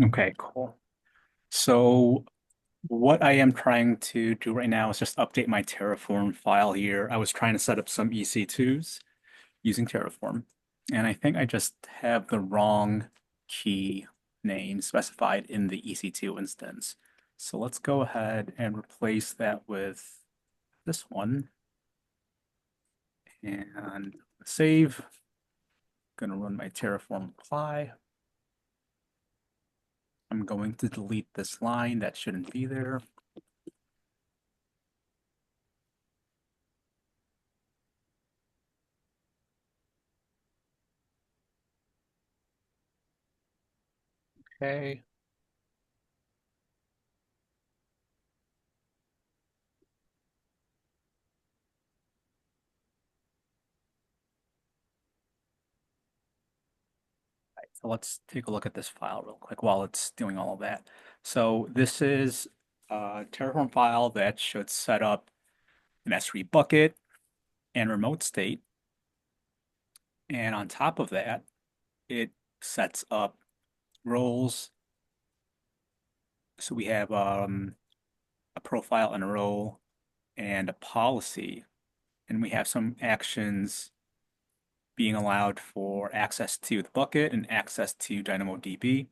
Okay, cool. So what I am trying to do right now is just update my Terraform file here. I was trying to set up some EC2s using Terraform, and I think I just have the wrong key name specified in the EC2 instance. So let's go ahead and replace that with this one and save. Gonna run my Terraform apply. I'm going to delete this line that shouldn't be there. Okay. So let's take a look at this file real quick while it's doing all of that. So this is a Terraform file that should set up an S3 bucket and remote state. And on top of that, it sets up roles. So we have a profile and a role and a policy. And we have some actions being allowed for access to the bucket and access to DynamoDB.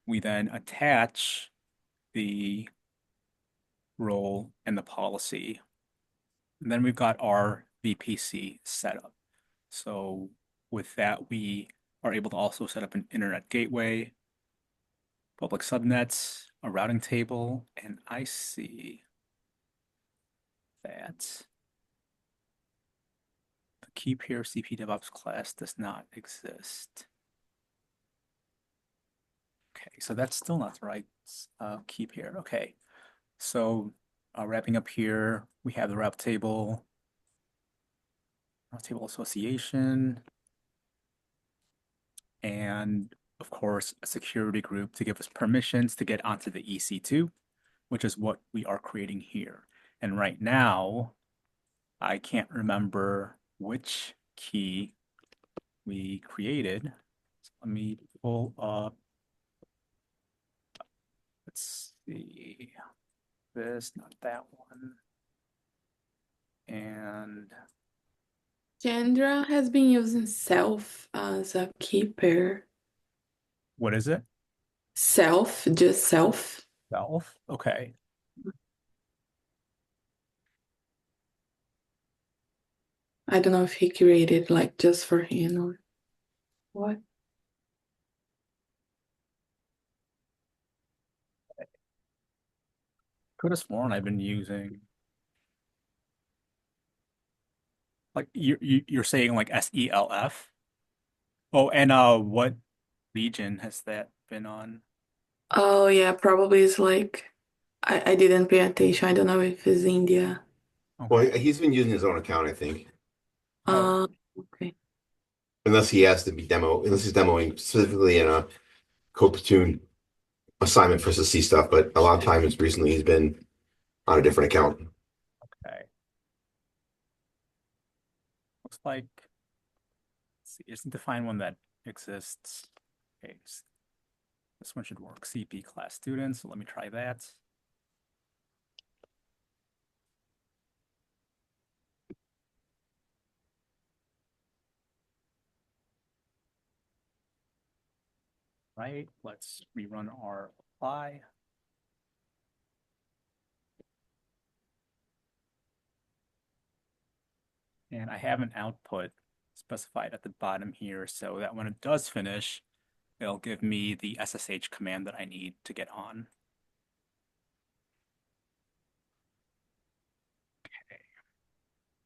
We then attach the role and the policy. And then we've got our VPC set up. So with that, we are able to also set up an internet gateway, public subnets, a routing table, and I see that the key pair CP DevOps class does not exist. Okay, so that's still not the right key pair. Okay, so wrapping up here, we have the route table association, and of course, a security group to give us permissions to get onto the EC2, which is what we are creating here. And right now, I can't remember which key we created. So let me pull up, let's see, this, not that one. And Chandra has been using self as a keeper. what is it? Self, just self. Self? Okay. I don't know if he created like just for him or what. Could have sworn I've been using, like, you're saying like SELF? Oh, and what region has that been on? Oh yeah, probably it's like I didn't pay attention. I don't know if it's India. Well, Okay. he's been using his own account, I think, Oh, Uh okay. unless he has to be unless he's demoing specifically in a Platoon assignment for C stuff. But a lot of times recently he's been on a different account. okay. Looks like, let's see, isn't define one that exists. Okay, this one should work. CP class students. So let me try that. Right. Let's rerun our apply. And I have an output specified at the bottom here so that when it does finish, it'll give me the SSH command that I need to get on.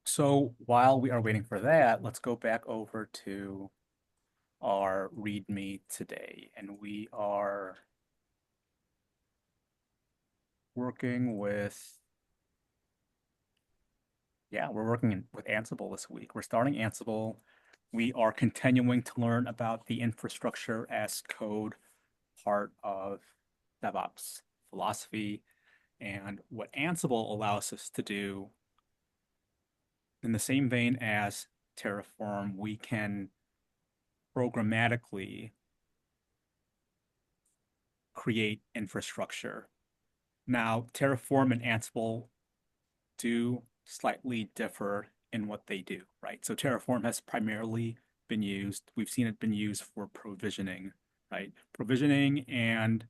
So while we are waiting for that, let's go back over to our README today. And we are working with, yeah, we're working with Ansible this week. We're starting Ansible. We are continuing to learn about the infrastructure as code part of DevOps philosophy. And what Ansible allows us to do, in the same vein as Terraform, we can programmatically create infrastructure. Now, Terraform and Ansible do slightly differ in what they do, right? So Terraform has primarily been used, we've seen it been used for provisioning, right? Provisioning and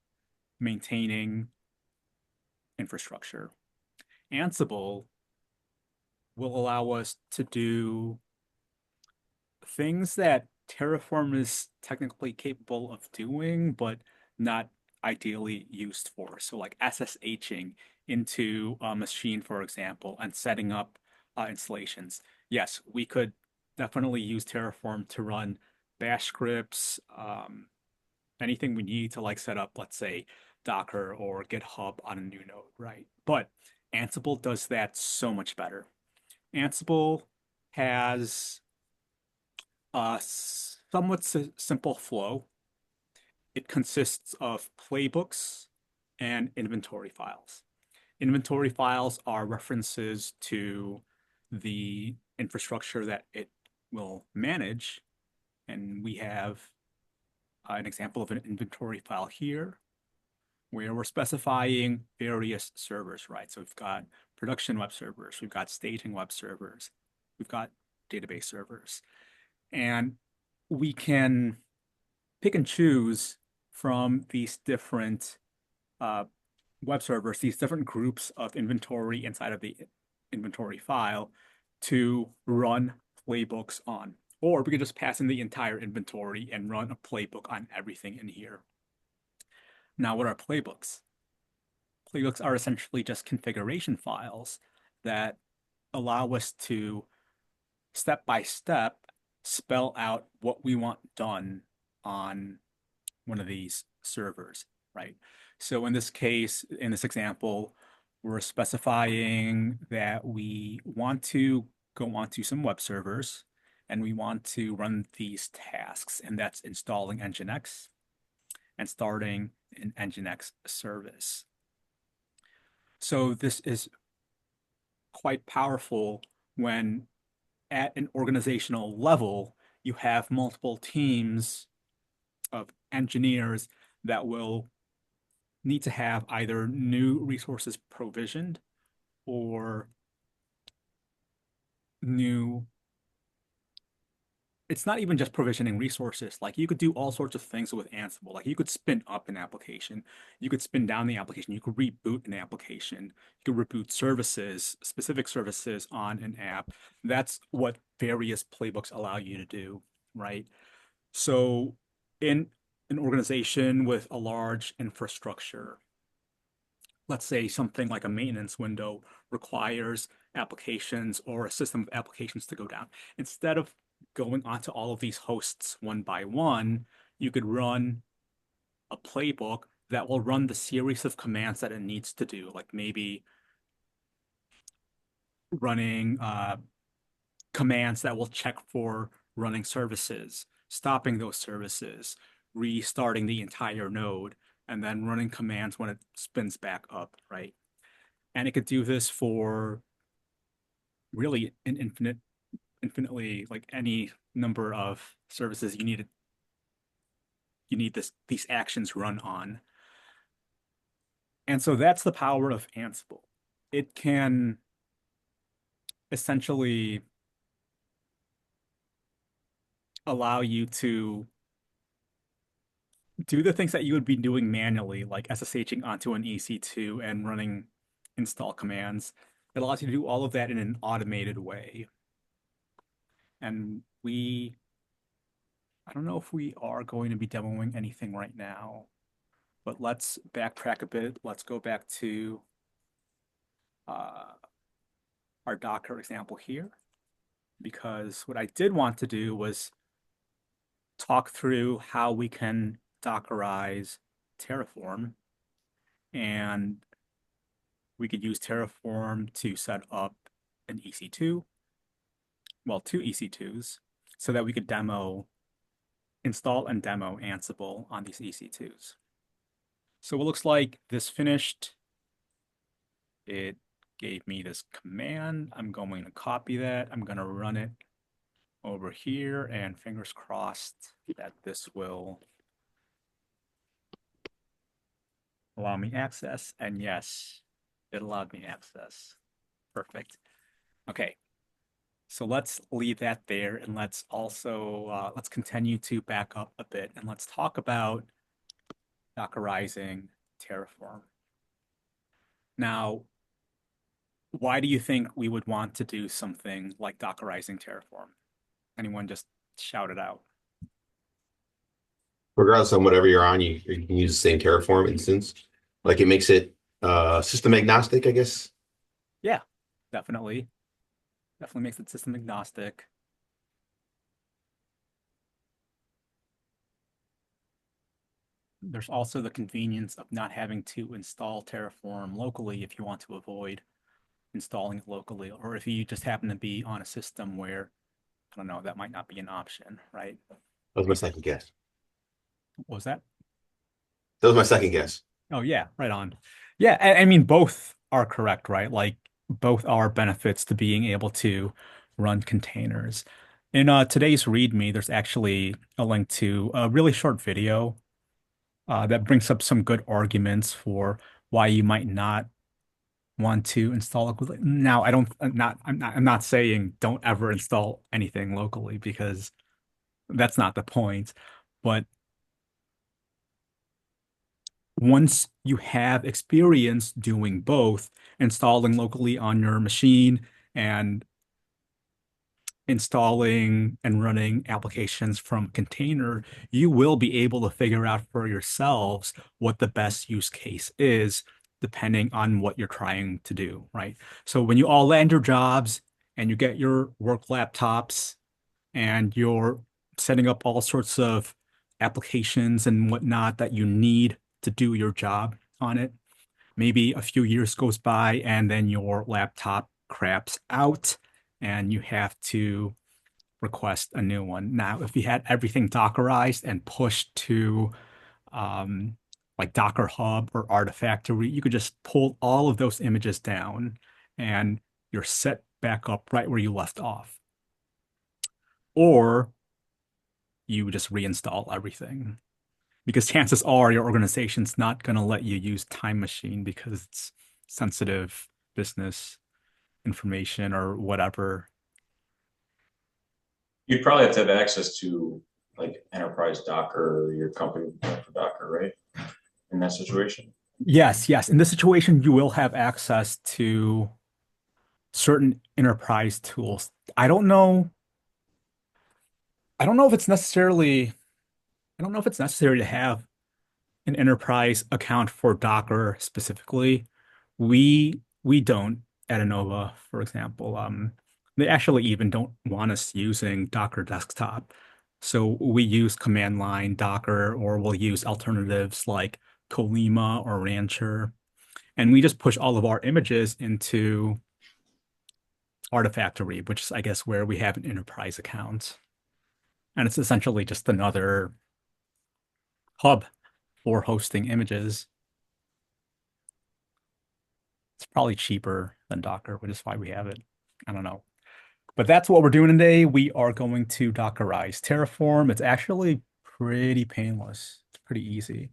maintaining infrastructure. Ansible will allow us to do things that Terraform is technically capable of doing, but not ideally used for. So, like SSHing into a machine, for example, and setting up installations. Yes, we could definitely use Terraform to run bash scripts, anything we need to like set up, let's say, Docker or GitHub on a new node, right? But Ansible does that so much better. Ansible has a somewhat simple flow. It consists of playbooks and inventory files. Inventory files are references to the infrastructure that it will manage. And we have an example of an inventory file here where we're specifying various servers, right? So we've got production web servers, we've got staging web servers, we've got database servers. And we can pick and choose from these different uh, web servers, these different groups of inventory inside of the inventory file to run playbooks on. Or we could just pass in the entire inventory and run a playbook on everything in here. Now, what are playbooks? Playbooks are essentially just configuration files that allow us to step by step spell out what we want done on one of these servers, right? So in this case, in this example, we're specifying that we want to go onto some web servers and we want to run these tasks, and that's installing Nginx and starting an Nginx service. So this is quite powerful when at an organizational level, you have multiple teams of engineers that will need to have either new resources provisioned or new. It's not even just provisioning resources. Like you could do all sorts of things with Ansible. Like you could spin up an application, you could spin down the application, you could reboot an application, you could reboot services, specific services on an app. That's what various playbooks allow you to do, right? So in an organization with a large infrastructure, let's say something like a maintenance window requires applications or a system of applications to go down. Instead of going onto all of these hosts one by one, you could run a playbook that will run the series of commands that it needs to do, like maybe running commands that will check for running services, stopping those services, restarting the entire node, and then running commands when it spins back up, right? And it could do this for really an infinitely like any number of services you need these actions run on. And so that's the power of Ansible. It can essentially allow you to do the things that you would be doing manually, like SSHing onto an EC2 and running install commands. It allows you to do all of that in an automated way. And I don't know if we are going to be demoing anything right now, but let's backtrack a bit. Let's go back to uh, our Docker example here, because what I did want to do was talk through how we can Dockerize Terraform, and we could use Terraform to set up an EC2, well, two EC2s, so that we could install and demo Ansible on these EC2s. So it looks like this finished. It gave me this command. I'm going to copy that. I'm going to run it over here, and fingers crossed that this will Allow me access, and yes, it allowed me access. Perfect. Okay, so let's leave that there, and let's also let's continue to back up a bit, and let's talk about Dockerizing Terraform. Now, why do you think we would want to do something like Dockerizing Terraform? Anyone just shout it out. Regardless on whatever you're on, you can use the same Terraform instance. Like it makes it system agnostic, I guess. Yeah, definitely. Definitely makes it system agnostic. There's also the convenience of not having to install Terraform locally if you want to avoid installing it locally, or if you just happen to be on a system where, I don't know, that might not be an option, right? That was my second guess. What was that? That was my second guess. Oh yeah, right on. Yeah, I mean both are correct, right? Like both are benefits to being able to run containers. In today's README, there's actually a link to a really short video that brings up some good arguments for why you might not want to install locally. Now, I don't, I'm not saying don't ever install anything locally because that's not the point. But once you have experience doing both, installing locally on your machine and installing and running applications from container, you will be able to figure out for yourselves what the best use case is, depending on what you're trying to do, right? So when you all land your jobs and you get your work laptops and you're setting up all sorts of applications and whatnot that you need to do your job on it, maybe a few years goes by and then your laptop craps out and you have to request a new one. Now, if you had everything Dockerized and pushed to um, like Docker Hub or Artifactory, you could just pull all of those images down and you're set back up right where you left off. Or you just reinstall everything. Because chances are your organization's not going to let you use Time Machine because it's sensitive business information or whatever. You'd probably have to have access to like enterprise Docker or your company for Docker, right? In that situation. Yes, yes. In this situation, you will have access to certain enterprise tools. I don't know. I don't know if it's necessarily, I don't know if it's necessary to have an enterprise account for Docker specifically. We don't at Innova, for example. They actually even don't want us using Docker desktop. So we use command line Docker, or we'll use alternatives like Colima or Rancher. And we just push all of our images into Artifactory, which is, I guess, where we have an enterprise account. And it's essentially just another hub for hosting images. It's probably cheaper than Docker, which is why we have it. I don't know. But that's what we're doing today. We are going to Dockerize Terraform. It's actually pretty painless. It's pretty easy.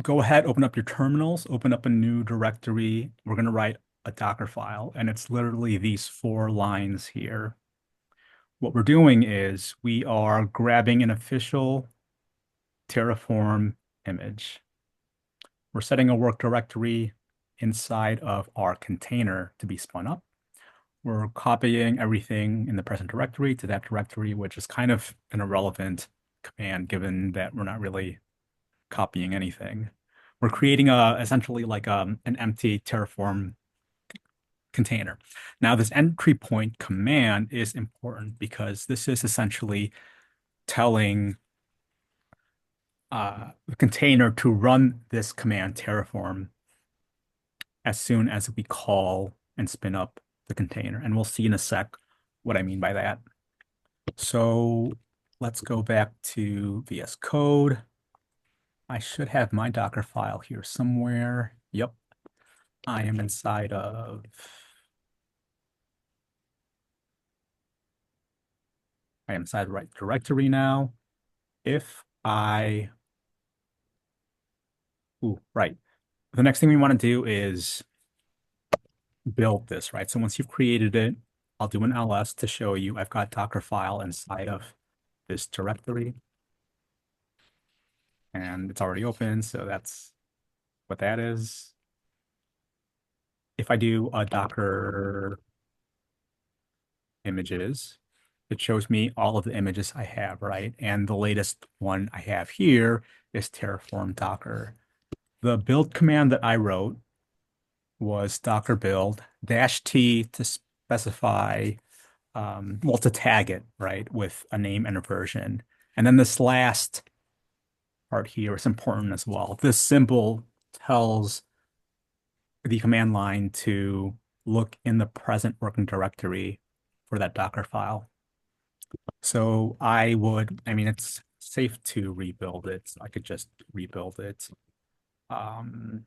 Go ahead, open up your terminals, open up a new directory. We're going to write a Docker file, and it's literally these 4 lines here. What we're doing is we are grabbing an official Terraform image. We're setting a work directory inside of our container to be spun up. We're copying everything in the present directory to that directory, which is kind of an irrelevant command given that we're not really copying anything. We're creating essentially like an empty Terraform container. Now, this entry point command is important because this is essentially telling the container to run this command Terraform as soon as we call and spin up the container. And we'll see in a sec what I mean by that. So let's go back to VS Code. I should have my Docker file here somewhere. Yep. I am inside of the right directory now. If I Ooh, right. The next thing we want to do is build this, right? So once you've created it, I'll do an ls to show you I've got Docker file inside of this directory, and it's already open, so that's what that is. If I do a Docker images, it shows me all of the images I have, right? And the latest one I have here is Terraform Docker. The build command that I wrote was docker build -t to specify, well, to tag it, right, with a name and a version. And then this last part here is important as well. This symbol tells the command line to look in the present working directory for that Docker file. So I mean, it's safe to rebuild it. I could just rebuild it. Um,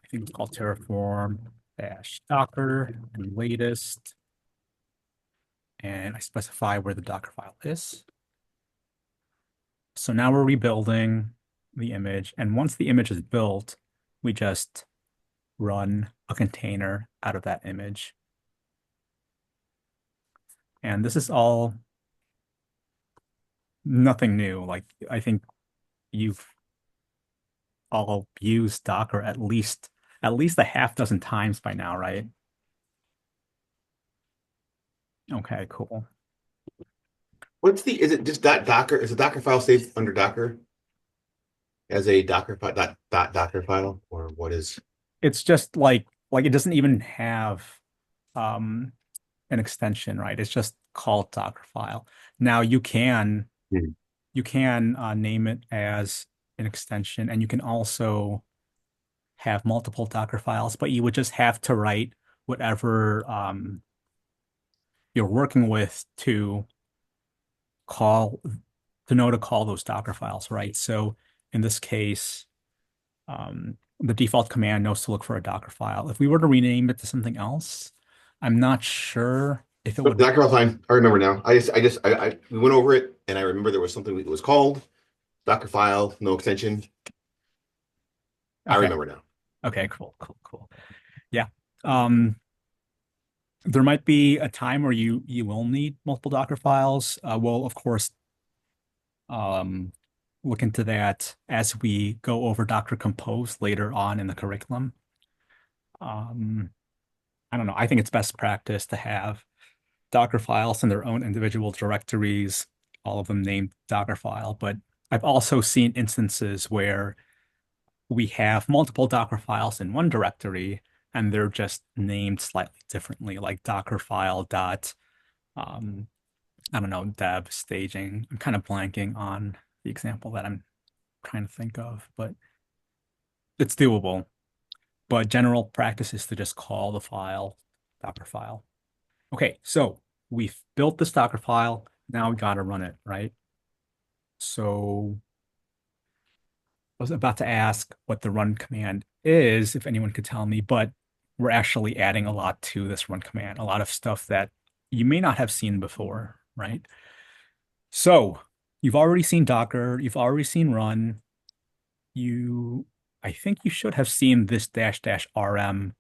I think it's called Terraform -docker and latest. And I specify where the Docker file is. So now we're rebuilding the image. And once the image is built, we just run a container out of that image. And this is all nothing new. Like, I think you've all used Docker at least a half dozen times by now, right? Okay, cool. Is it just Docker? Is the Docker file saved under Docker as a Docker file, Docker file, or what is? It's just like it doesn't even have um an extension, right? It's just called Docker file. Now Hmm. you can name it as an extension, and you can also have multiple Docker files, but you would just have to write whatever you're working with call to know to call those Docker files, right? So in this case, the default command knows to look for a Docker file. If we were to rename it to something else, I'm not sure if it Oh, would. Docker file fine. I remember now. We went over it, and I remember there was something that was called Docker file, no extension. I Okay. remember now. Okay, cool, cool, cool. Yeah. Um, there might be a time where you will need multiple Docker files. We'll of course um look into that as we go over Docker Compose later on in the curriculum. Um, I don't know. I think it's best practice to have Docker files in their own individual directories, all of them named Docker file. But I've also seen instances where we have multiple Docker files in one directory and they're just named slightly differently, like Docker file dot, um, I don't know, dev staging. I'm kind of blanking on the example that I'm trying to think of, but it's doable. But general practice is to just call the file Docker file. Okay, so we've built this Docker file. Now we got to run it, right? So I was about to ask what the run command is, if anyone could tell me, but we're actually adding a lot to this run command, a lot of stuff that you may not have seen before, right? So you've already seen Docker, you've already seen run. I think you should have seen this --rm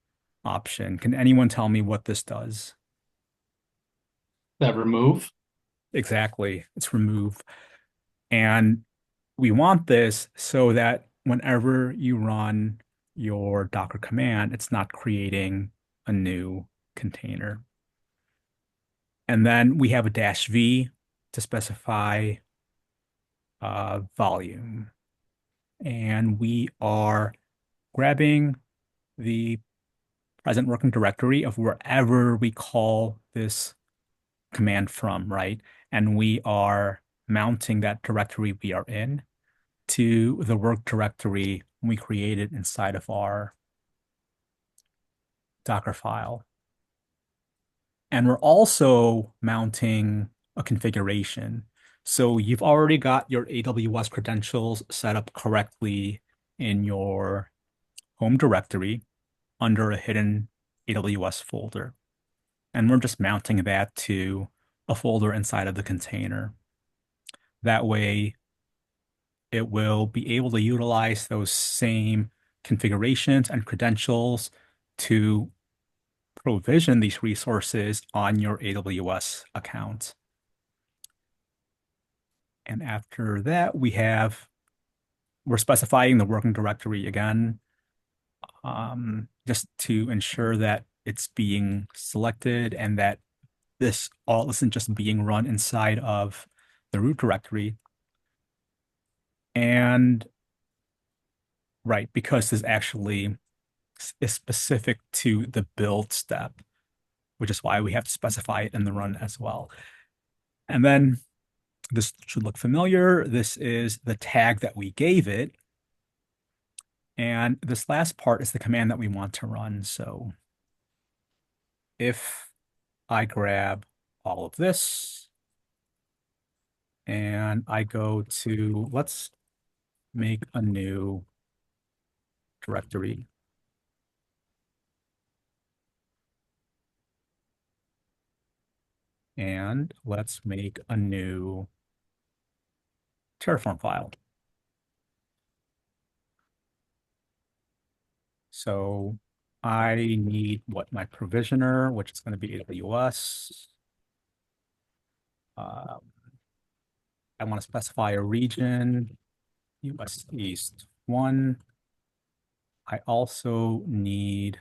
option. Can anyone tell me what this does? That remove? Exactly, it's remove. And we want this so that whenever you run your Docker command, it's not creating a new container. And then we have a -v to specify volume. And we are grabbing the present working directory of wherever we call this command from, right? And we are mounting that directory we are in to the work directory we created inside of our Docker file. And we're also mounting a configuration. So you've already got your AWS credentials set up correctly in your home directory under a hidden AWS folder. And we're just mounting that to a folder inside of the container. That way, it will be able to utilize those same configurations and credentials to provision these resources on your AWS account. And after that, we're specifying the working directory again, just to ensure that it's being selected and that this all isn't just being run inside of the root directory. And right, because this actually is specific to the build step, which is why we have to specify it in the run as well. And then this should look familiar. This is the tag that we gave it. And this last part is the command that we want to run. So if I grab all of this and I go to, let's make a new directory. And let's make a new Terraform file. So I need my provisioner, which is going to be AWS. I want to specify a region, US East 1. I also need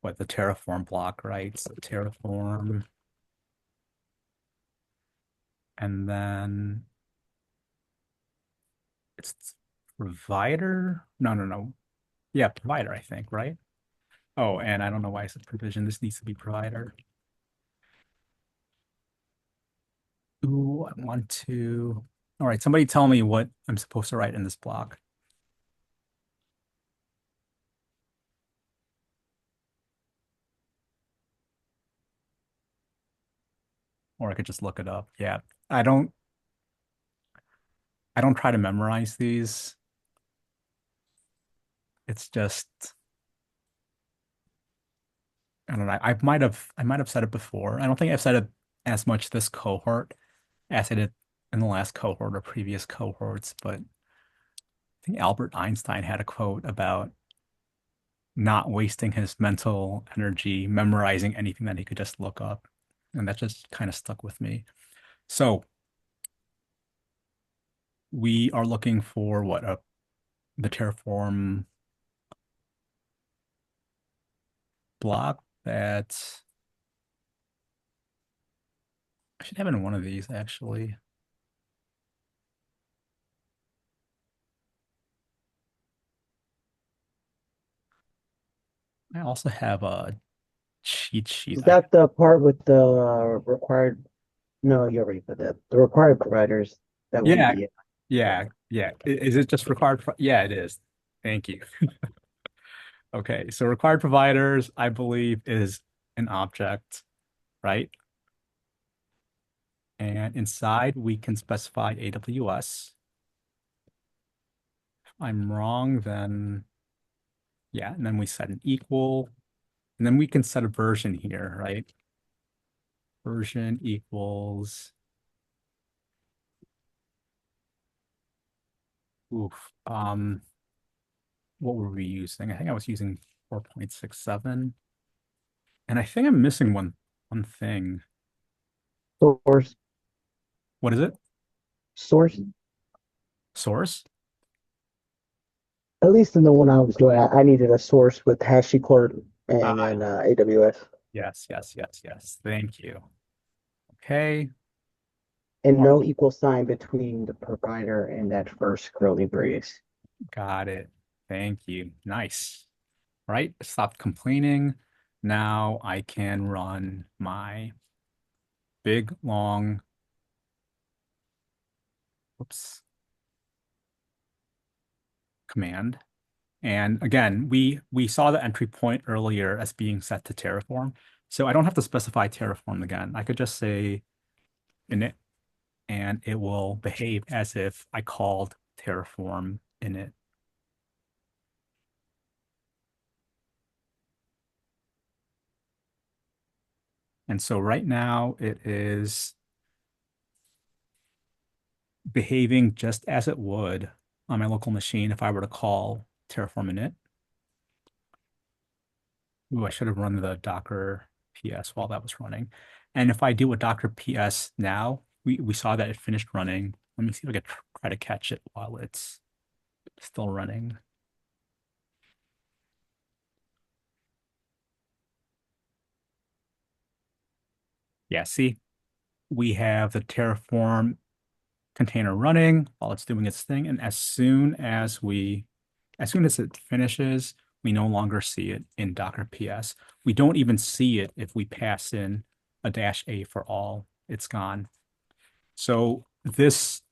the Terraform block, right? So Terraform. And then it's provider. No. Yeah, provider, I think, right? Oh, and I don't know why I said provision. This needs to be provider. Ooh, I want to. All right, somebody tell me what I'm supposed to write in this block. Or I could just look it up. Yeah, I don't try to memorize these. It's just, I don't know. I might have said it before. I don't think I've said it as much this cohort as I did in the last cohort or previous cohorts, but I think Albert Einstein had a quote about not wasting his mental energy memorizing anything that he could just look up. And that just kind of stuck with me. So we are looking for the Terraform block that I should have in one of these actually. I also have a cheat sheet. Is that the part with the required? No, you already put that. The required providers. That wouldn't Yeah, be it. yeah. Is it just required? Yeah, it is. Thank you. Okay, so required providers, I believe, is an object, right? And inside we can specify AWS. If I'm wrong, then yeah, and then we set an equal, and then we can set a version here, right? Version equals, oof, what were we using? I think I was using 4.67. And I think I'm missing one thing. Source, What is it? source. Source? At least in the one I was doing, I needed a source with HashiCorp and Ah, then AWS, yes. Thank you. Okay, and no equal sign between the provider and that first curly brace. got it. Thank you. Nice. Right, stop complaining. Now I can run my big, long, whoops, command. And again, we saw the entry point earlier as being set to Terraform. So I don't have to specify Terraform again. I could just say init, and it will behave as if I called Terraform init. And so right now it is behaving just as it would on my local machine if I were to call Terraform init. Ooh, I should have run the Docker PS while that was running. And if I do a Docker PS now, we saw that it finished running. Let me see if I can try to catch it while it's still running. Yeah, see, we have the Terraform container running while it's doing its thing. And as soon as it finishes, we no longer see it in Docker PS. We don't even see it if we pass in a -a for all. It's gone. So this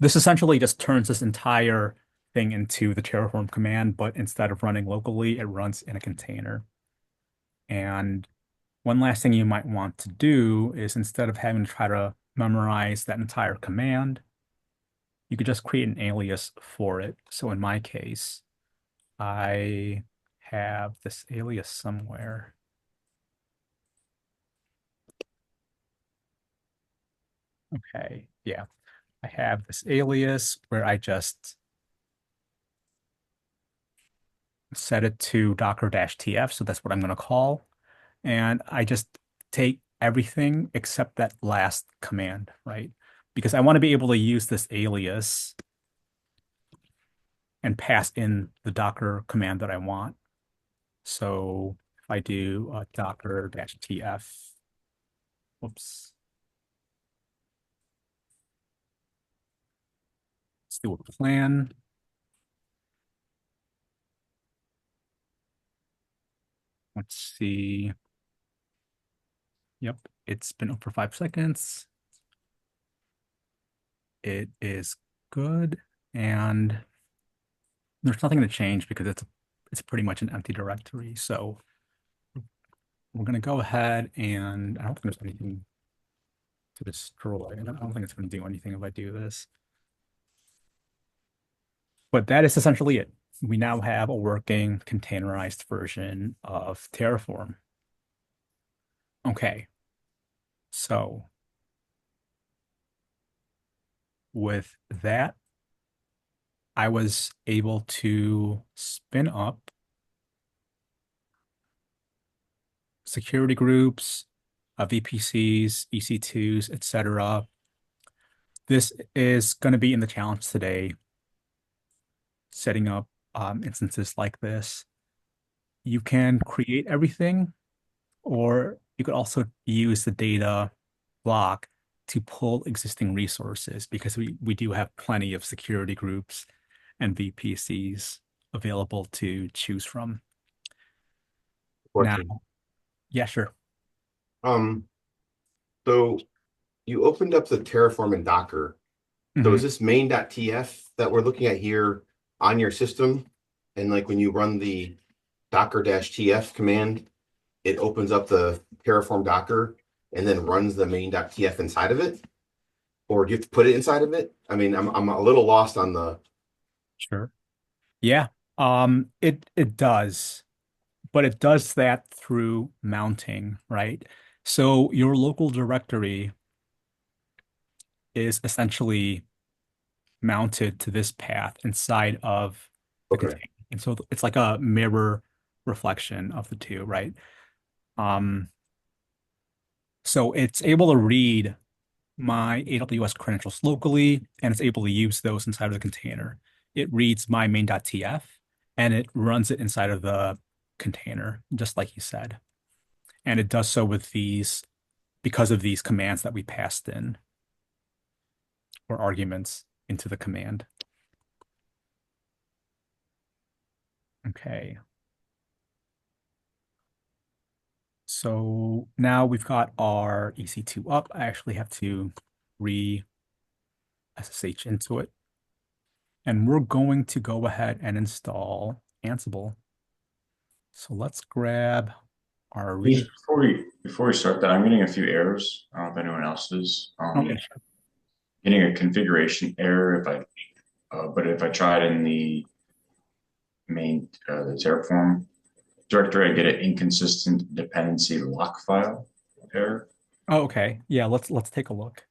essentially just turns this entire thing into the Terraform command, but instead of running locally, it runs in a container. And one last thing you might want to do is instead of having to try to memorize that entire command, you could just create an alias for it. So in my case, I have this alias somewhere. Okay, yeah. I have this alias where I just set it to docker-tf, so that's what I'm going to call. And I just take everything except that last command, right? Because I want to be able to use this alias and pass in the Docker command that I want. So if I do docker-tf, whoops. Let's do a plan. Let's see. Yep, it's been up for 5 seconds. It is good, and there's nothing to change because it's pretty much an empty directory. So we're gonna go ahead and I don't think there's anything to destroy. I don't think it's gonna do anything if I do this. But that is essentially it. We now have a working containerized version of Terraform. Okay, so with that, I was able to spin up security groups, VPCs, EC2s, etc. This is going to be in the challenge today, setting up instances like this. You can create everything, or you could also use the data block to pull existing resources because we do have plenty of security groups and VPCs available to choose from. Now, Question. yeah, sure. Um, so you opened up the Terraform and Docker. So Mhm. is this main.tf that we're looking at here on your system? And like when you run the docker-tf command, it opens up the Terraform Docker and then runs the main.tf inside of it? Or do you have to put it inside of it? I mean, I'm a little lost on the Sure. Yeah. It does, but it does that through mounting, right? So your local directory is essentially mounted to this path inside of the okay. container. And so it's like a mirror reflection of the two, right? Um, so it's able to read my AWS credentials locally, and it's able to use those inside of the container. It reads my main.tf and it runs it inside of the container, just like you said. And it does so with these because of these commands that we passed in or arguments into the command. Okay. So now we've got our EC2 up. I actually have to re-SSH into it. And we're going to go ahead and install Ansible. So let's grab our Just before we start that, I'm getting a few errors. I don't know if anyone else is. Okay, sure. Getting a configuration error but if I try it in the the Terraform directory, I get an inconsistent dependency lock file error. Oh, okay. Yeah, let's take a look.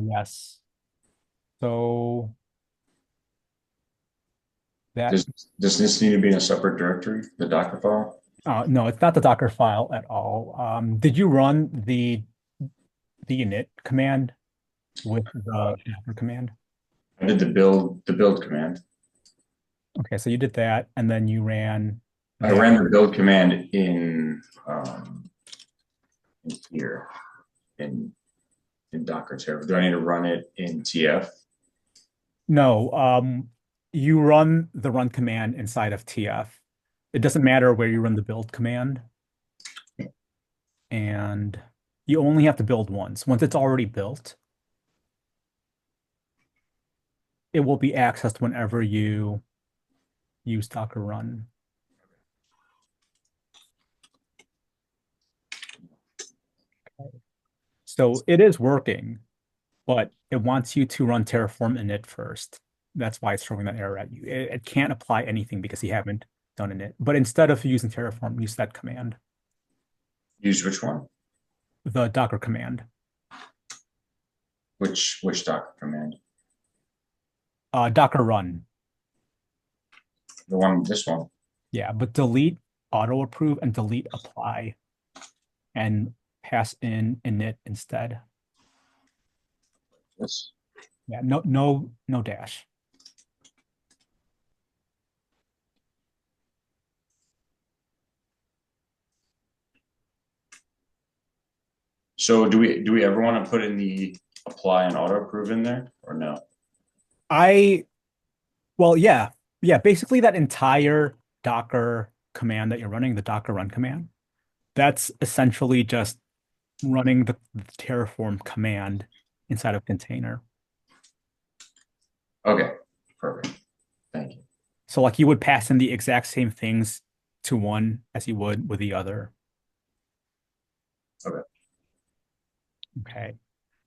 Yes. So that, Does this need to be in a separate directory, the Docker file? no, it's not the Docker file at all. Did you run the init command with the Docker command? I did the build command. Okay, so you did that, and then you ran I that. ran the build command in here in Docker Terraform. Do I need to run it in TF? No, you run the run command inside of TF. It doesn't matter where you run the build command, and you only have to build once. Once it's already built, it will be accessed whenever you use Docker run. So it is working, but it wants you to run Terraform init first. That's why it's throwing that error at you. It can't apply anything because you haven't done init. But instead of using Terraform, use that command, Use which one? the Docker command. Which Docker command? Docker run. This one. Yeah, but delete auto approve and delete apply and pass in init instead. This. Yeah, no dash. So do we ever want to put in the apply and auto approve in there or no? I Well, yeah, basically that entire Docker command that you're running, the Docker run command, that's essentially just running the Terraform command inside of container. Okay, perfect. Thank you. So like you would pass in the exact same things to one as you would with the other. Okay. Okay.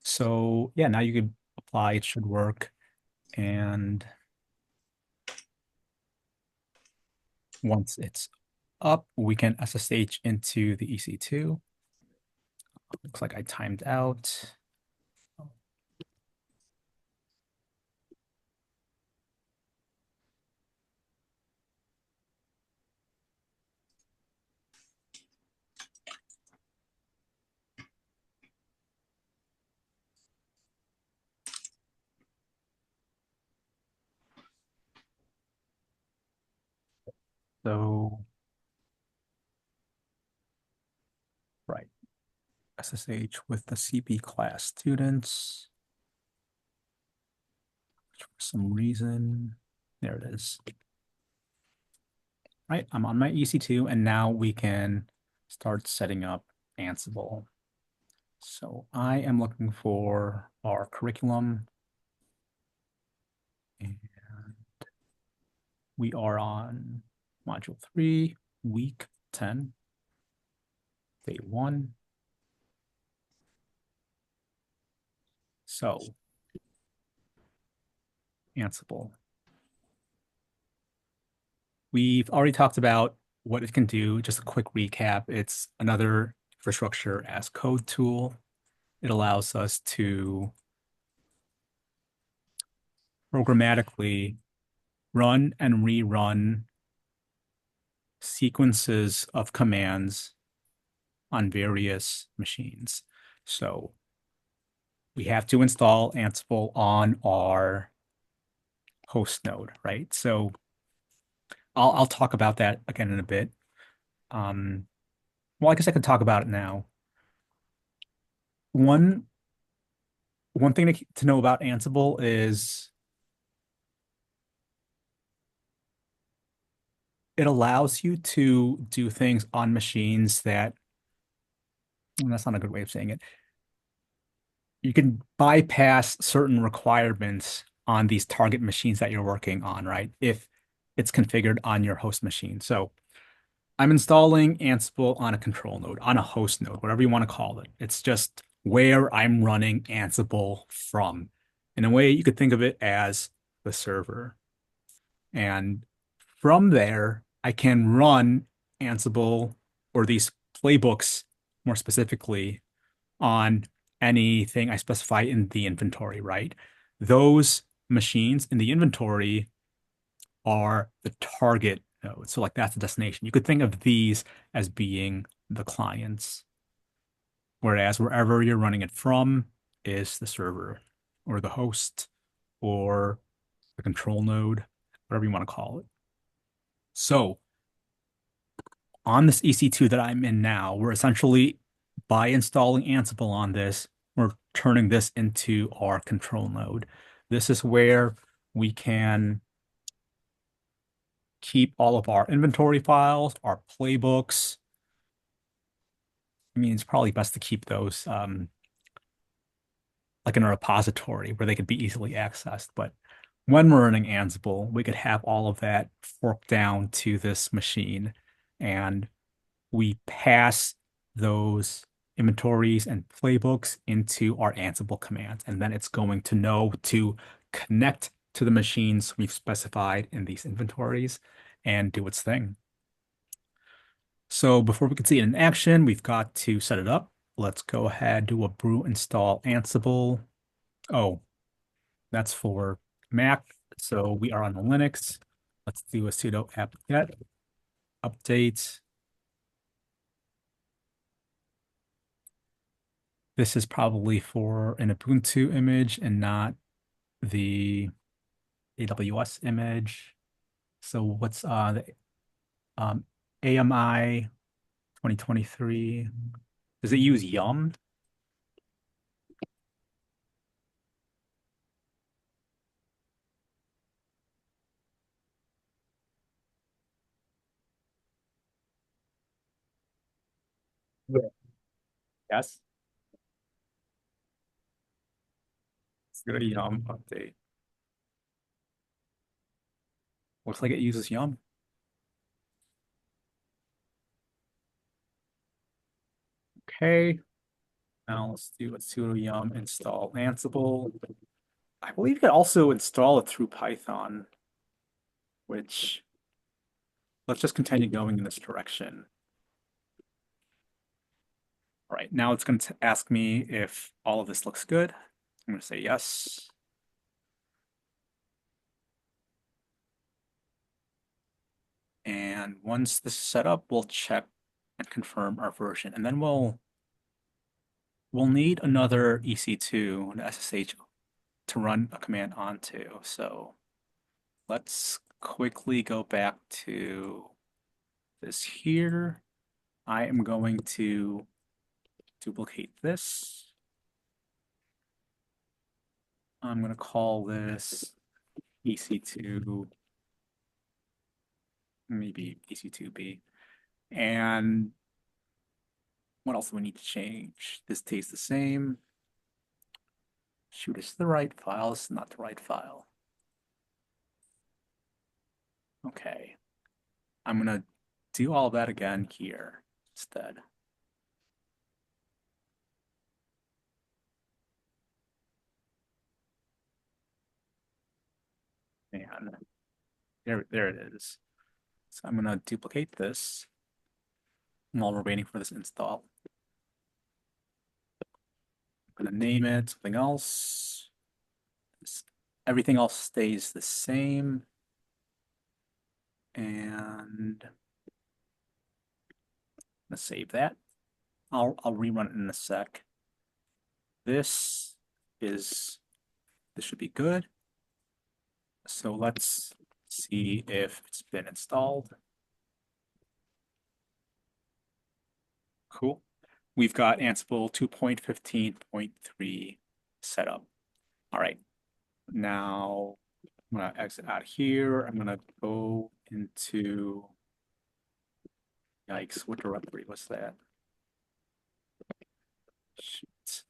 So yeah, now you could apply, it should work. And once it's up, we can SSH into the EC2. Looks like I timed out. So, right, SSH with the CP class students. For some reason, there it is. Right, I'm on my EC2, and now we can start setting up Ansible. So I am looking for our curriculum, and we are on module 3, week 10, day 1. So Ansible. We've already talked about what it can do. Just a quick recap. It's another infrastructure as code tool. It allows us to programmatically run and rerun sequences of commands on various machines. So we have to install Ansible on our host node, right? So I'll talk about that again in a bit. Well, I guess I could talk about it now. One thing to know about Ansible is it allows you to do things on machines that, that's not a good way of saying it. You can bypass certain requirements on these target machines that you're working on, right? If it's configured on your host machine. So I'm installing Ansible on a control node, on a host node, whatever you want to call it. It's just where I'm running Ansible from. In a way, you could think of it as the server. And from there, I can run Ansible or these playbooks more specifically on anything I specify in the inventory, right? Those machines in the inventory are the target node. So like that's the destination. You could think of these as being the clients, whereas wherever you're running it from is the server or the host or the control node, whatever you want to call it. So on this EC2 that I'm in now, we're essentially, by installing Ansible on this, we're turning this into our control node. This is where we can keep all of our inventory files, our playbooks. I mean, it's probably best to keep those like in a repository where they could be easily accessed. But when we're running Ansible, we could have all of that forked down to this machine, and we pass those inventories and playbooks into our Ansible commands, and then it's going to know to connect to the machines we've specified in these inventories and do its thing. So before we can see it in action, we've got to set it up. Let's go ahead, do a brew install Ansible. Oh, that's for Mac. So we are on the Linux. Let's do a sudo apt-get update. This is probably for an Ubuntu image and not the AWS image. So what's the AMI 2023? Does it use Yum? Yeah. Yes. Let's go to Yum update. Looks like it uses Yum. Okay. Now let's do a sudo yum install Ansible. I believe you can also install it through Python, which let's just continue going in this direction. All right, now it's going to ask me if all of this looks good. I'm going to say yes. And once this is set up, we'll check and confirm our version. And then we'll need another EC2 and SSH to run a command onto. So let's quickly go back to this here. I am going to duplicate this. I'm going to call this EC2, maybe EC2B. And what else do we need to change? This stays the same. Shoot, it's the right file. It's not the right file. Okay. I'm going to do all of that again here instead. And there it is. So I'm going to duplicate this while we're waiting for this install. I'm going to name it something else. Everything else stays the same. And let's save that. I'll rerun it in a sec. This should be good. So let's see if it's been installed. Cool. We've got Ansible 2.15.3 set up. All right. Now I'm gonna exit out of here. I'm gonna go into, yikes, what directory was that? Shoot.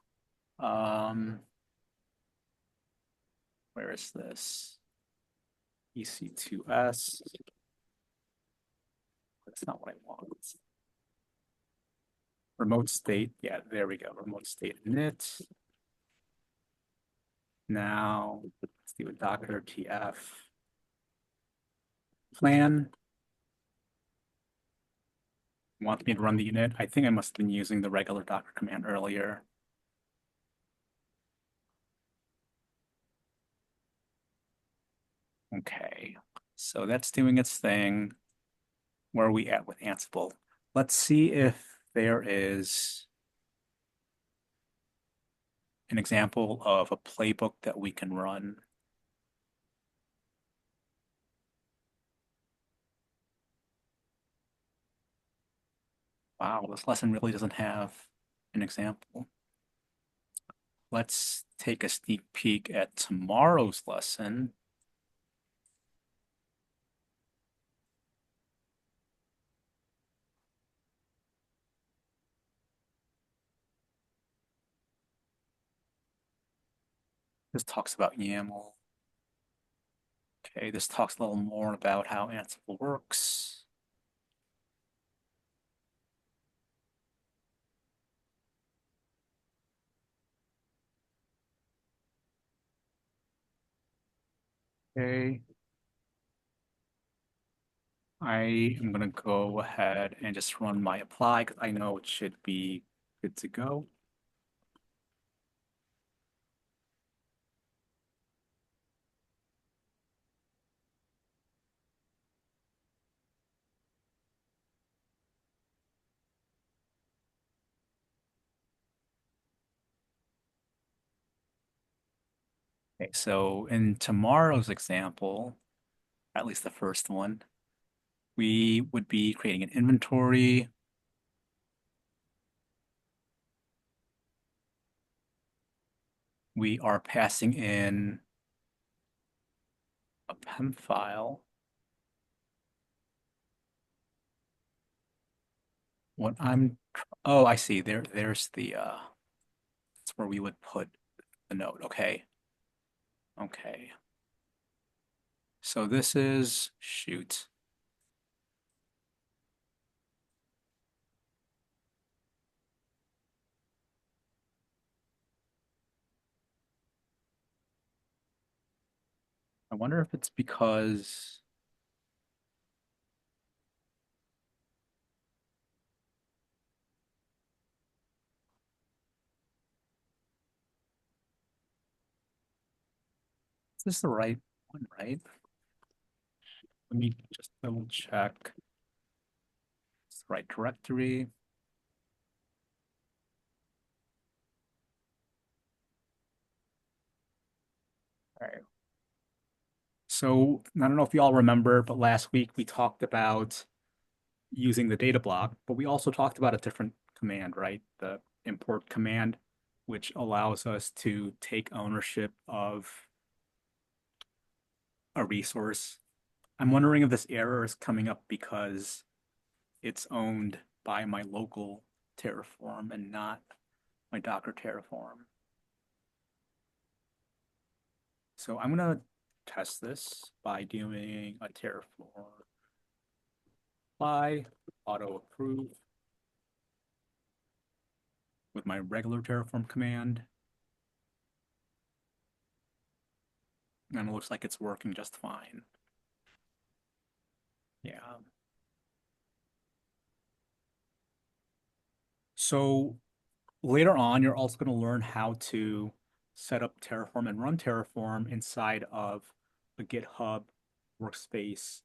Where is this? EC2S. That's not what I want. Remote state. Yeah, there we go. Remote state init. Now let's do a Docker TF plan. Want me to run the unit? I think I must have been using the regular Docker command earlier. Okay, so that's doing its thing. Where are we at with Ansible? Let's see if there is an example of a playbook that we can run. Wow, this lesson really doesn't have an example. Let's take a sneak peek at tomorrow's lesson. This talks about YAML. Okay, this talks a little more about how Ansible works. Okay. I am going to go ahead and just run my apply because I know it should be good to go. Okay, so in tomorrow's example, at least the first one, we would be creating an inventory. We are passing in a PEM file. What I'm, oh, I see. There's the, that's where we would put the note. Okay. Okay. So this is, shoot. I wonder if it's because is this the right one, right? Let me just double check. It's the right directory. All right. So I don't know if you all remember, but last week we talked about using the data block, but we also talked about a different command, right? The import command, which allows us to take ownership of a resource. I'm wondering if this error is coming up because it's owned by my local Terraform and not my Docker Terraform. So I'm gonna test this by doing a Terraform apply, auto approve with my regular Terraform command. And it looks like it's working just fine. Yeah. So later on, you're also going to learn how to set up Terraform and run Terraform inside of a GitHub workspace,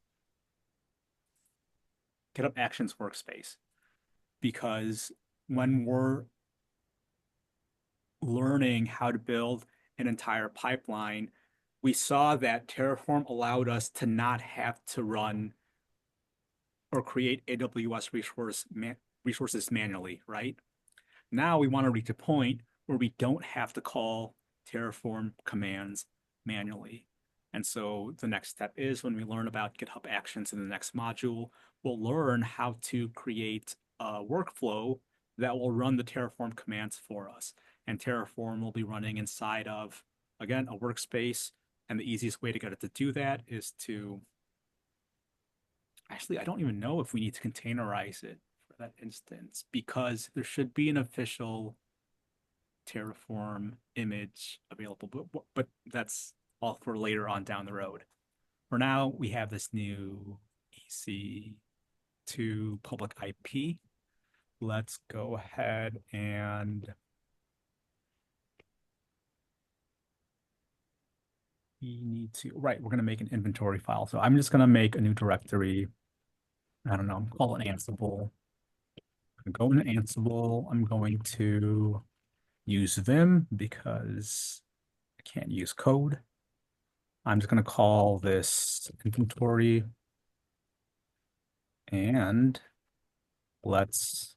GitHub Actions workspace. Because when we're learning how to build an entire pipeline, we saw that Terraform allowed us to not have to run or create AWS resources manually, right? Now we want to reach a point where we don't have to call Terraform commands manually. And so the next step is when we learn about GitHub Actions in the next module, we'll learn how to create a workflow that will run the Terraform commands for us. And Terraform will be running inside of, again, a workspace. And the easiest way to get it to do that is to, actually, I don't even know if we need to containerize it for that instance, because there should be an official Terraform image available, but that's all for later on down the road. For now, we have this new EC2 public IP. Let's go ahead and we need to, right, we're going to make an inventory file. So I'm just going to make a new directory. I don't know, call it Ansible. Go into Ansible. I'm going to use Vim because I can't use code. I'm just going to call this inventory and let's,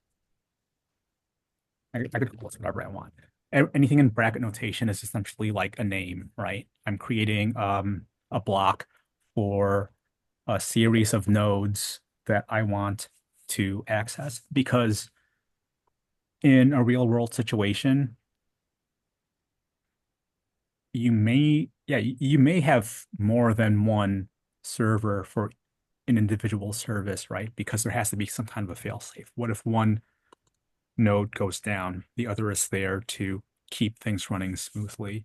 I could call this whatever I want. Anything in bracket notation is essentially like a name, right? I'm creating a block for a series of nodes that I want to access because in a real world situation, you may have more than one server for an individual service, right? Because there has to be some kind of a failsafe. What if one node goes down, the other is there to keep things running smoothly?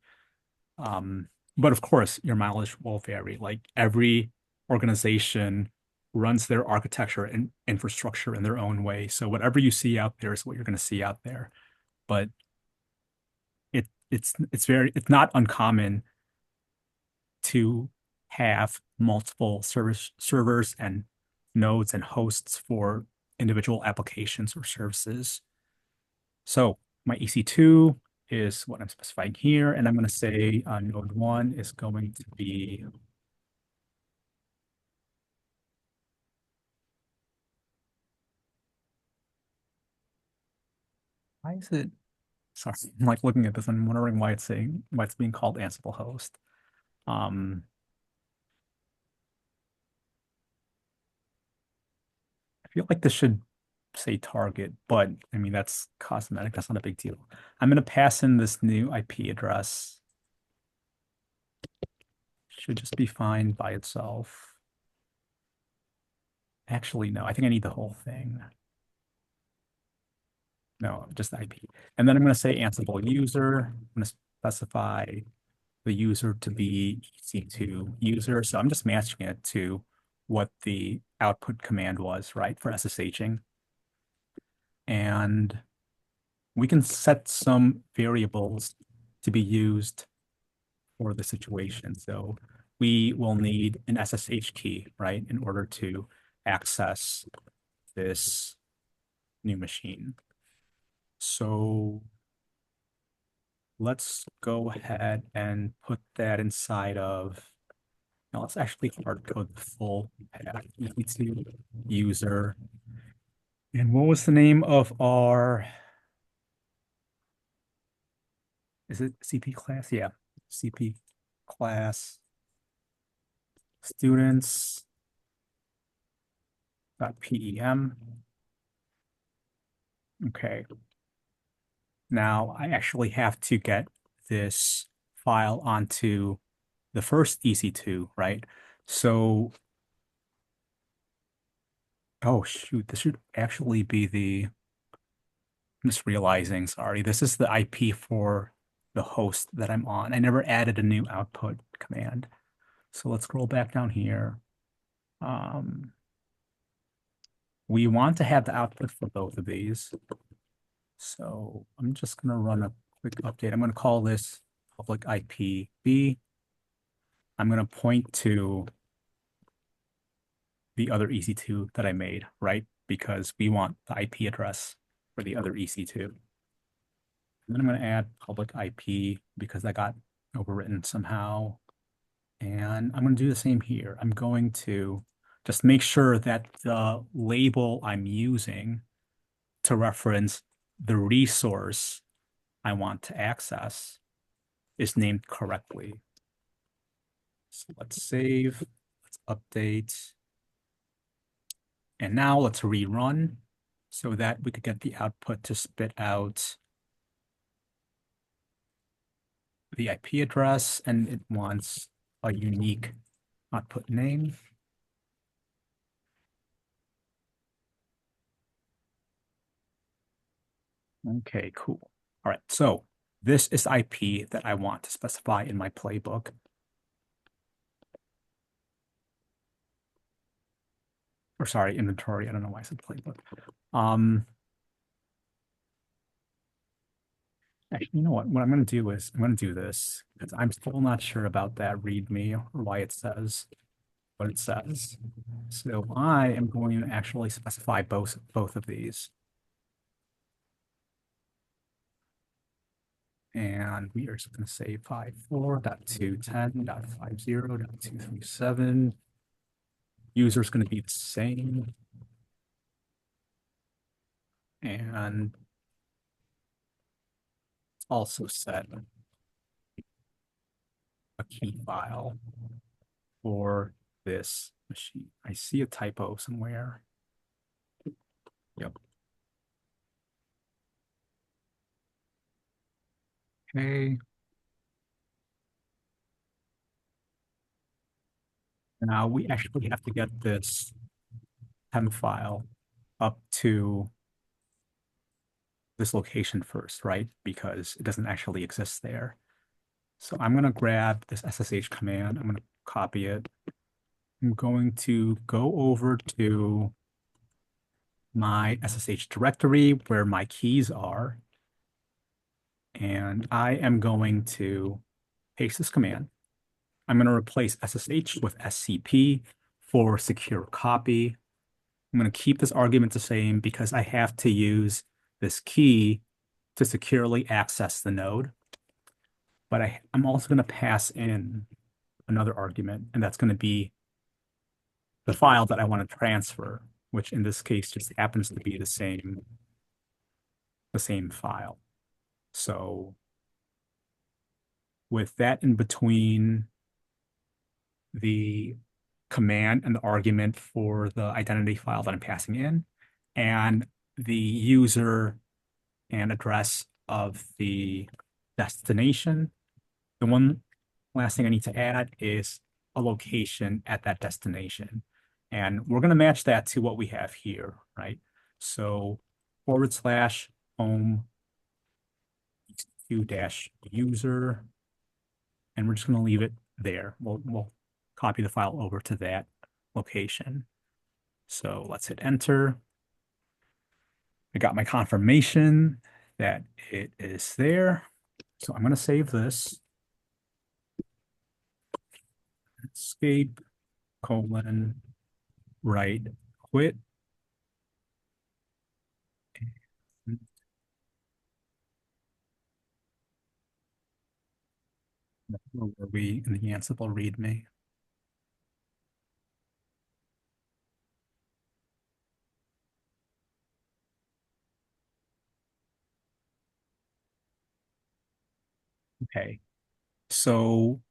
Um, but of course, your mileage will vary. Like every organization runs their architecture and infrastructure in their own way. So whatever you see out there is what you're going to see out there. But it's not uncommon to have multiple servers and nodes and hosts for individual applications or services. So my EC2 is what I'm specifying here, and I'm going to say node 1 is going to be why is it sorry, I'm like looking at this, I'm wondering why it's being called Ansible host. Um I feel like this should say target, but I mean that's cosmetic, that's not a big deal. I'm going to pass in this new IP address. Should just be fine by itself. Actually, no, I think I need the whole thing. No, just the IP. And then I'm going to say Ansible user. I'm going to specify the user to be EC2 user. So I'm just matching it to what the output command was, right, for SSHing. And we can set some variables to be used for the situation. So we will need an SSH key, right, in order to access this new machine. So let's go ahead and put that inside of, now let's actually hard code the full path. EC2 user. And what was the name of our, is it CP class? Yeah, CP class students .pem. Okay. Now I actually have to get this file onto the first EC2, right? So, oh shoot, this should actually be the, I'm just realizing, sorry, this is the IP for the host that I'm on. I never added a new output command. So let's scroll back down here. Um, we want to have the output for both of these. So I'm just going to run a quick update. I'm going to call this public IP B. I'm going to point to the other EC2 that I made, right? Because we want the IP address for the other EC2. And then I'm going to add public IP because that got overwritten somehow. And I'm going to do the same here. I'm going to just make sure that the label I'm using to reference the resource I want to access is named correctly. So let's save, let's update. And now let's rerun so that we could get the output to spit out the IP address, and it wants a unique output name. Okay, cool. All right, so this is IP that I want to specify in my playbook. Or sorry, inventory. I don't know why I said playbook. Actually, you know what? What I'm going to do is I'm going to do this because I'm still not sure about that README or why it says what it says. So I am going to actually specify both of these. And we are just going to say 54.210.50.237. User is going to be the same. And it's also set a key file for this machine. I see a typo somewhere. Yep. Okay. Now we actually have to get this temp file up to this location first, right? Because it doesn't actually exist there. So I'm going to grab this SSH command. I'm going to copy it. I'm going to go over to my SSH directory where my keys are. And I am going to paste this command. I'm going to replace SSH with SCP for secure copy. I'm going to keep this argument the same because I have to use this key to securely access the node. But I'm also going to pass in another argument, and that's going to be the file that I want to transfer, which in this case just happens to be the same file. So with that in between the command and the argument for the identity file that I'm passing in, and the user and address of the destination, the one last thing I need to add is a location at that destination. And we're going to match that to what we have here, right? So /home q-user, and we're just going to leave it there. We'll copy the file over to that location. So let's hit enter. I got my confirmation that it is there. So I'm going to save this. Escape, write, quit. Where were we in the Ansible README? Okay, so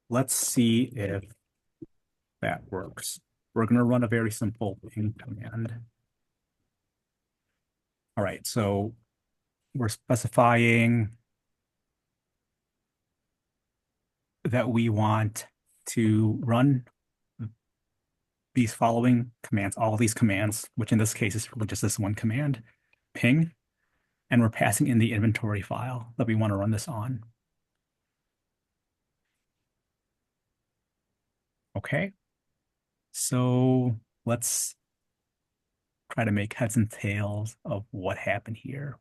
let's see if that works. We're going to run a very simple ping command. All right, so we're specifying that we want to run these following commands, all these commands, which in this case is really just this one command, ping, and we're passing in the inventory file that we want to run this on. Okay, so let's try to make heads and tails of what happened here.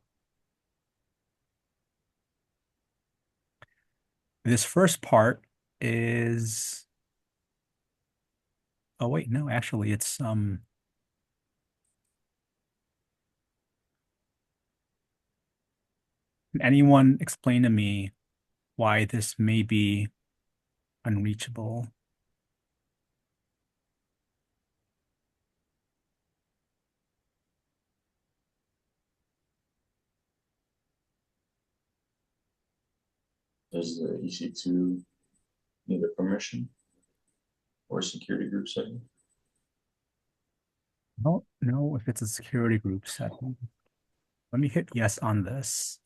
This first part is, oh wait, no, actually it's can anyone explain to me why this may be unreachable? Does the EC2 need a permission or security group setting? I don't know if it's a security group setting. Let me hit yes on this.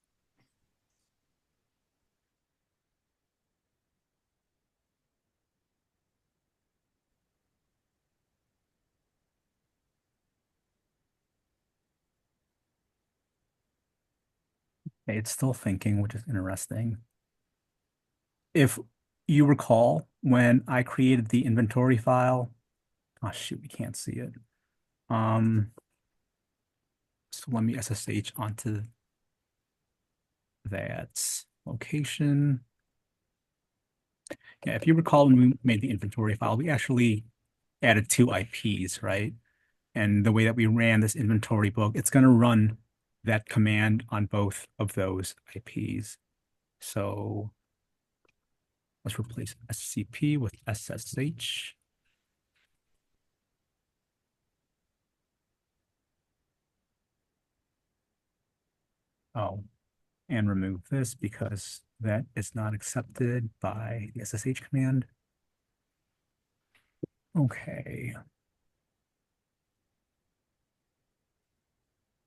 Okay, it's still thinking, which is interesting. If you recall, when I created the inventory file, oh shoot, we can't see it. So let me SSH onto that location. Yeah, if you recall when we made the inventory file, we actually added two IPs, right? And the way that we ran this inventory book, it's going to run that command on both of those IPs. So let's replace SCP with SSH. Oh, and remove this because that is not accepted by the SSH command. Okay.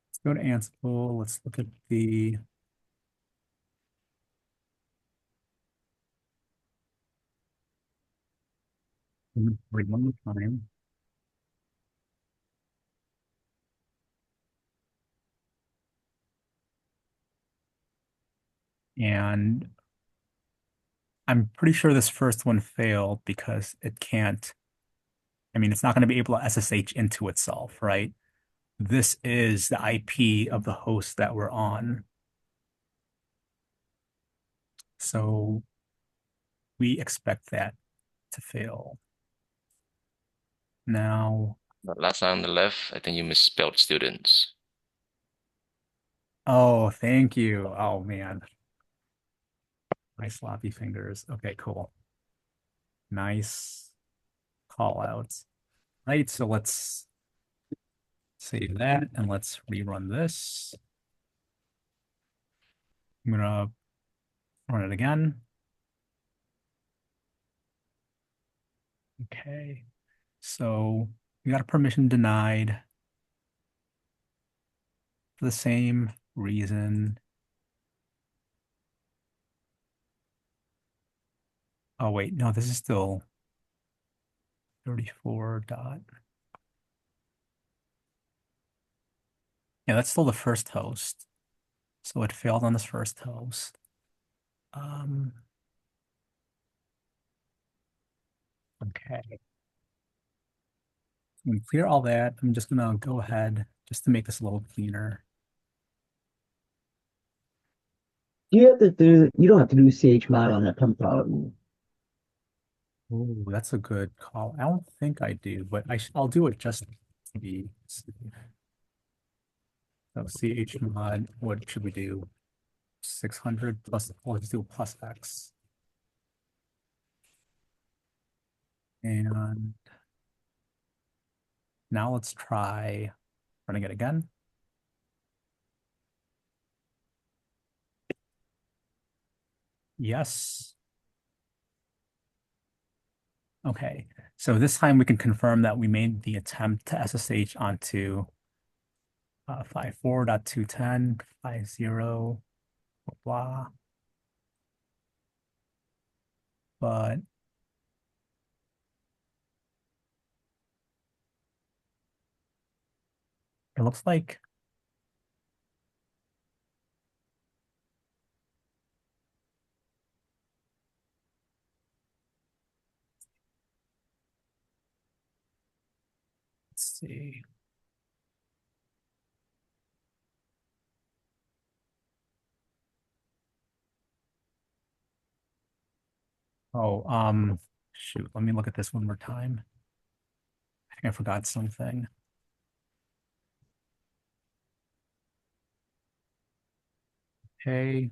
Let's go to Ansible. Let's look at the inventory one more time. And I'm pretty sure this first one failed because it can't, I mean, it's not going to be able to SSH into itself, right? This is the IP of the host that we're on. So we expect that to fail. Now, The last line on the left, I think you misspelled students. oh, thank you. Oh man, my sloppy fingers. Okay, cool. Nice call outs. Right, so let's save that and let's rerun this. I'm gonna run it again. Okay, so we got a permission denied for the same reason. Oh wait, no, this is still 34 dot. Yeah, that's still the first host. So it failed on this first host. Okay. I'm gonna clear all that. I'm just gonna go ahead just to make this a little cleaner. You don't have to do chmod on a compile. Oh, that's a good call. I don't think I do, but I'll do it just to be safe. So chmod, what should we do? 600 plus, well, let's do plus X. And now let's try running it again. Yes. Okay, so this time we can confirm that we made the attempt to SSH onto 54.210.50, blah. But it looks like let's see. Oh, shoot, let me look at this one more time. I think I forgot something. Okay.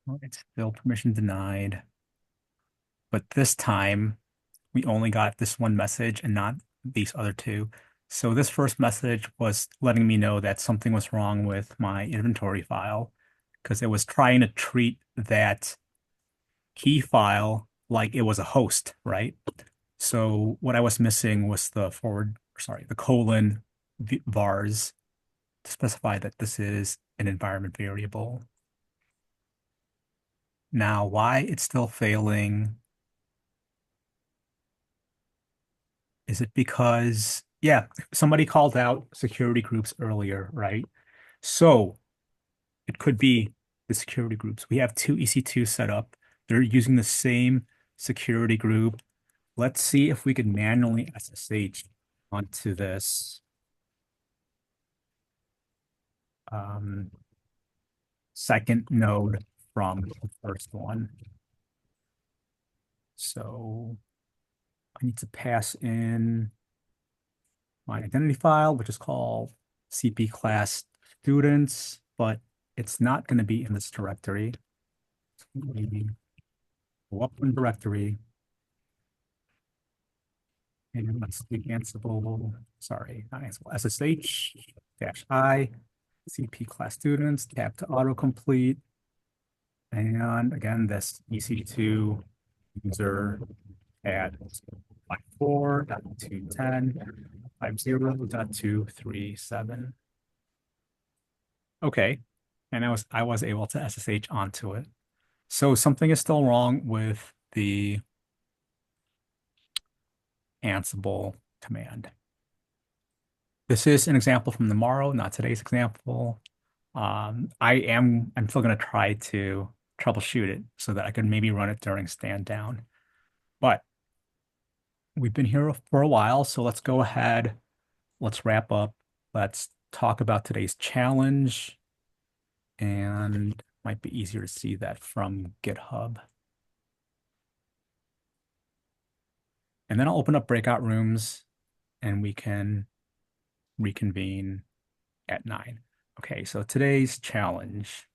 Well, it's still permission denied. But this time we only got this one message and not these other two. So this first message was letting me know that something was wrong with my inventory file because it was trying to treat that key file like it was a host, right? So what I was missing was the colon vars to specify that this is an environment variable. Now, why it's still failing? Is it because, yeah, somebody called out security groups earlier, right? So it could be the security groups. We have two EC2 set up. They're using the same security group. Let's see if we can manually SSH onto this. second node from the first one. So I need to pass in my identity file, which is called CP class students, but it's not going to be in this directory. We go up in directory. And let's do Ansible, sorry, not Ansible, SSH-I, CP class students, tab to autocomplete. And again, this EC2 user add 54.210.50.237. Okay, and I was able to SSH onto it. So something is still wrong with the Ansible command. This is an example from tomorrow, not today's example. I'm still going to try to troubleshoot it so that I could maybe run it during stand down. But we've been here for a while, so let's go ahead. Let's wrap up. Let's talk about today's challenge. And might be easier to see that from GitHub. And then I'll open up breakout rooms and we can reconvene at 9. Okay, so today's challenge.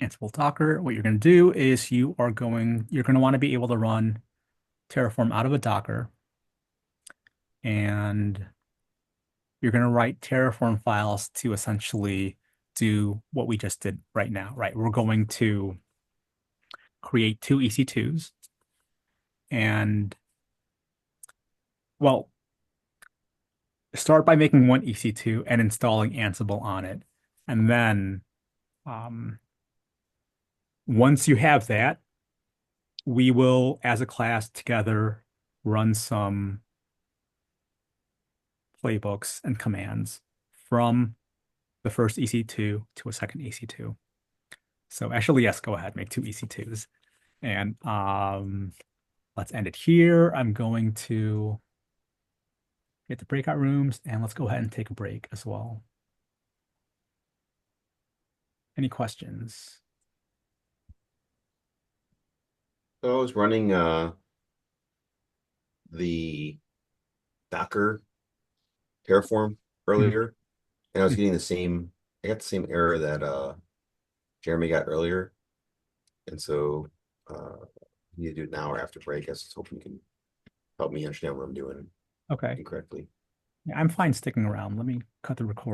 Ansible Docker, what you're going to do is you're going to want to be able to run Terraform out of a Docker, and you're going to write Terraform files to essentially do what we just did right now, right? We're going to create 2 EC2s, and well, start by making 1 EC2 and installing Ansible on it. And then once you have that, we will, as a class together, run some playbooks and commands from the first EC2 to a second EC2. So actually, yes, go ahead, make 2 EC2s. And let's end it here. I'm going to get the breakout rooms, and let's go ahead and take a break as well. Any questions? So I was running the Docker Terraform earlier, and I was getting I got the same error that Jeremy got earlier. And so you need to do it now or after break. I was hoping you can help me understand what I'm doing Okay. incorrectly. Yeah, I'm fine sticking around. Let me cut the recording.